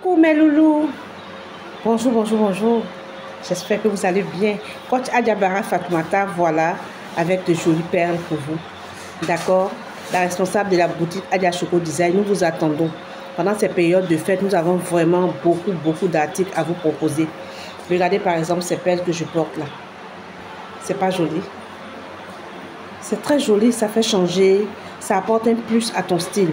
Coucou mes loulous. Bonjour, bonjour, bonjour. J'espère que vous allez bien. Coach Adiabara Fatoumata, voilà, avec de jolies perles pour vous. D'accord? La responsable de la boutique Adia Choco Design, nous vous attendons. Pendant ces périodes de fête, nous avons vraiment beaucoup d'articles à vous proposer. Regardez par exemple ces perles que je porte là. C'est pas joli? C'est très joli, ça fait changer, ça apporte un plus à ton style.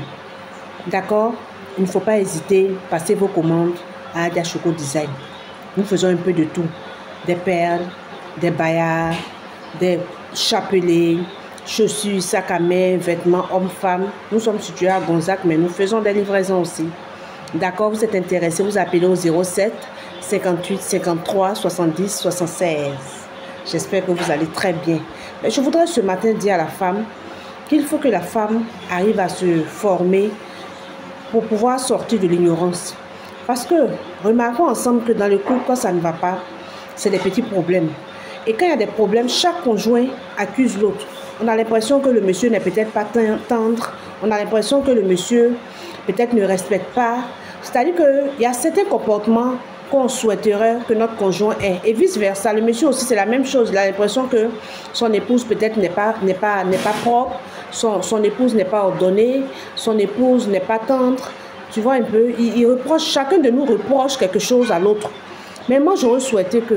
D'accord? Il ne faut pas hésiter, passez vos commandes à Adia Choco Design. Nous faisons un peu de tout. Des perles, des baillards, des chapelets, chaussures, sacs à main, vêtements hommes-femmes. Nous sommes situés à Gonzague, mais nous faisons des livraisons aussi. D'accord, vous êtes intéressé, vous appelez au 07 58 53 70 76. J'espère que vous allez très bien. Mais je voudrais ce matin dire à la femme qu'il faut que la femme arrive à se former pour pouvoir sortir de l'ignorance. Parce que, remarquons ensemble que dans le couple, quand ça ne va pas, c'est des petits problèmes. Et quand il y a des problèmes, chaque conjoint accuse l'autre. On a l'impression que le monsieur n'est peut-être pas tendre. On a l'impression que le monsieur peut-être ne respecte pas. C'est-à-dire qu'il y a certains comportements qu'on souhaiterait que notre conjoint ait. Et vice-versa. Le monsieur aussi, c'est la même chose. Il a l'impression que son épouse peut-être n'est pas propre. Son épouse n'est pas ordonnée. Son épouse n'est pas tendre. Tu vois un peu, chacun de nous reproche quelque chose à l'autre. Mais moi, j'aurais souhaité que,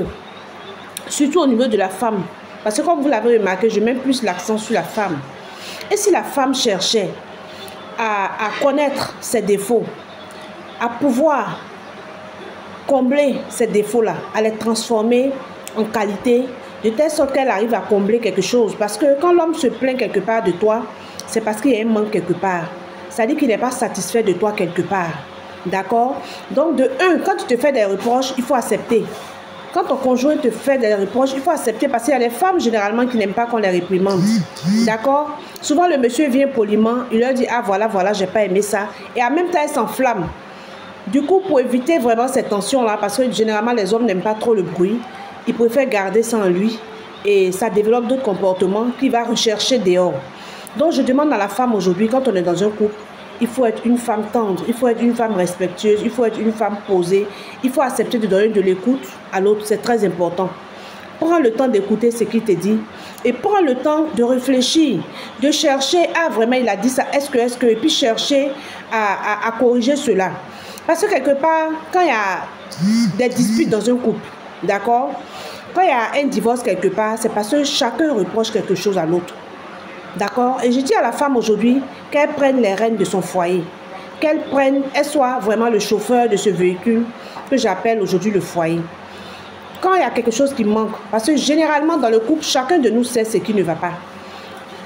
surtout au niveau de la femme, parce que comme vous l'avez remarqué, je mets plus l'accent sur la femme. Et si la femme cherchait à connaître ses défauts, à pouvoir combler ces défauts-là, à les transformer en qualité, de telle sorte qu'elle arrive à combler quelque chose. Parce que quand l'homme se plaint quelque part de toi, c'est parce qu'il y a un manque quelque part. C'est-à-dire qu'il n'est pas satisfait de toi quelque part. D'accord? Donc, de un, quand tu te fais des reproches, il faut accepter. Quand ton conjoint te fait des reproches, il faut accepter parce qu'il y a des femmes généralement qui n'aiment pas qu'on les réprimande. D'accord? Souvent, le monsieur vient poliment, il leur dit « Ah, voilà, j'ai pas aimé ça. » Et en même temps, elle s'enflamme. Du coup, pour éviter vraiment cette tension-là, parce que généralement, les hommes n'aiment pas trop le bruit, ils préfèrent garder ça en lui. Et ça développe d'autres comportements qu'il va rechercher dehors. Donc, je demande à la femme aujourd'hui, quand on est dans un couple, il faut être une femme tendre, il faut être une femme respectueuse, il faut être une femme posée, il faut accepter de donner de l'écoute à l'autre, c'est très important. Prends le temps d'écouter ce qu'il te dit et prends le temps de réfléchir, de chercher, ah vraiment il a dit ça, est-ce que, et puis chercher à corriger cela. Parce que quelque part, quand il y a des disputes dans un couple, d'accord, quand il y a un divorce quelque part, c'est parce que chacun reproche quelque chose à l'autre. D'accord? Et je dis à la femme aujourd'hui qu'elle prenne les rênes de son foyer. Elle soit vraiment le chauffeur de ce véhicule que j'appelle aujourd'hui le foyer. Quand il y a quelque chose qui manque, parce que généralement dans le couple, chacun de nous sait ce qui ne va pas.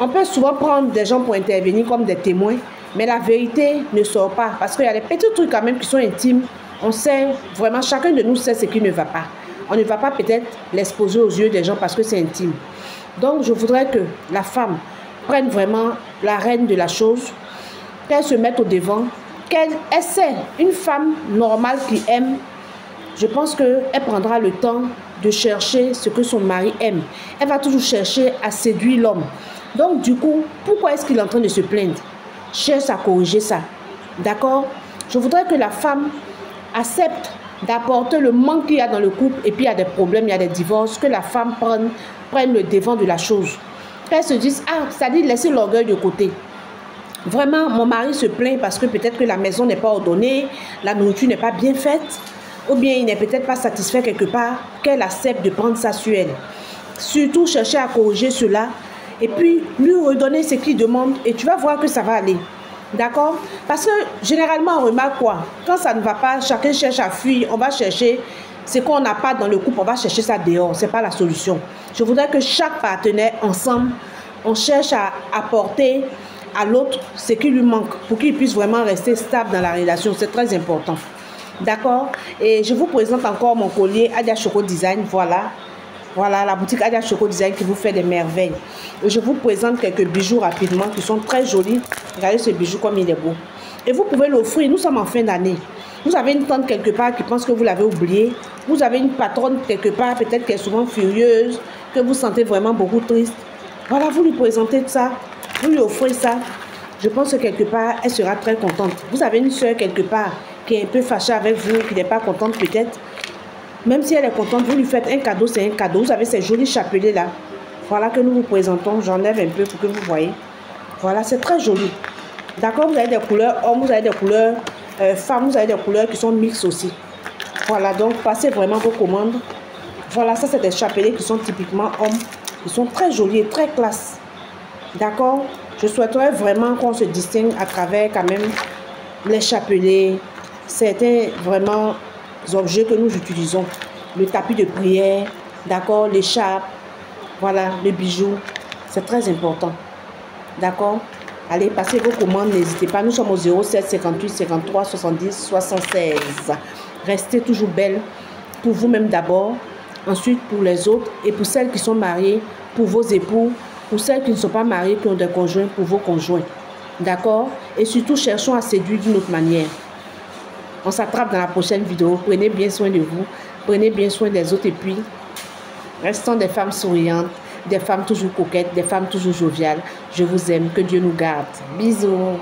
On peut souvent prendre des gens pour intervenir comme des témoins, mais la vérité ne sort pas. Parce qu'il y a des petits trucs quand même qui sont intimes. On sait vraiment, chacun de nous sait ce qui ne va pas. On ne va pas peut-être l'exposer aux yeux des gens parce que c'est intime. Donc je voudrais que la femme prenne vraiment la reine de la chose, qu'elle se mette au devant, qu'elle essaie, une femme normale qui aime, je pense qu'elle prendra le temps de chercher ce que son mari aime. Elle va toujours chercher à séduire l'homme. Donc du coup, pourquoi est-ce qu'il est en train de se plaindre? Cherche à corriger ça. D'accord? Je voudrais que la femme accepte d'apporter le manque qu'il y a dans le couple et puis il y a des problèmes, il y a des divorces, que la femme prenne le devant de la chose. Qu'elles se disent, ah, c'est-à-dire laisser l'orgueil de côté. Vraiment, mon mari se plaint parce que peut-être que la maison n'est pas ordonnée, la nourriture n'est pas bien faite, ou bien il n'est peut-être pas satisfait quelque part, qu'elle accepte de prendre ça sur elle. Surtout, chercher à corriger cela, et puis lui redonner ce qu'il demande, et tu vas voir que ça va aller. D'accord? Parce que généralement, on remarque quoi? Quand ça ne va pas, chacun cherche à fuir, on va chercher ce qu'on n'a pas dans le couple, on va chercher ça dehors. Ce n'est pas la solution. Je voudrais que chaque partenaire, ensemble, on cherche à apporter à l'autre ce qui lui manque pour qu'il puisse vraiment rester stable dans la relation. C'est très important. D'accord? Et je vous présente encore mon collier Adia Choco Design. Voilà. Voilà la boutique Adia Choco Design qui vous fait des merveilles. Et je vous présente quelques bijoux rapidement qui sont très jolis. Regardez ce bijou comme il est beau. Et vous pouvez l'offrir. Nous sommes en fin d'année. Vous avez une tante quelque part qui pense que vous l'avez oublié. Vous avez une patronne quelque part, peut-être qu'elle est souvent furieuse, que vous sentez vraiment beaucoup triste. Voilà, vous lui présentez ça, vous lui offrez ça. Je pense que quelque part, elle sera très contente. Vous avez une soeur quelque part qui est un peu fâchée avec vous, qui n'est pas contente peut-être, même si elle est contente, vous lui faites un cadeau, c'est un cadeau. Vous avez ces jolis chapelets là. Voilà que nous vous présentons. J'enlève un peu pour que vous voyez. Voilà, c'est très joli. D'accord, vous avez des couleurs hommes, vous avez des couleurs femmes, vous avez des couleurs qui sont mixtes aussi. Voilà, donc passez vraiment vos commandes. Voilà, ça c'est des chapelets qui sont typiquement hommes. Ils sont très jolis et très classe. D'accord, je souhaiterais vraiment qu'on se distingue à travers quand même les chapelets. Certains vraiment objets que nous utilisons. Le tapis de prière, d'accord, l'écharpe, voilà, le bijou. C'est très important. D'accord. Allez, passez vos commandes, n'hésitez pas. Nous sommes au 07 58 53 70 76. Restez toujours belle pour vous-même d'abord, ensuite pour les autres et pour celles qui sont mariées, pour vos époux, pour celles qui ne sont pas mariées, qui ont des conjoints, pour vos conjoints. D'accord? Et surtout, cherchons à séduire d'une autre manière. On s'attrape dans la prochaine vidéo. Prenez bien soin de vous, prenez bien soin des autres et puis restons des femmes souriantes, des femmes toujours coquettes, des femmes toujours joviales. Je vous aime, que Dieu nous garde. Bisous.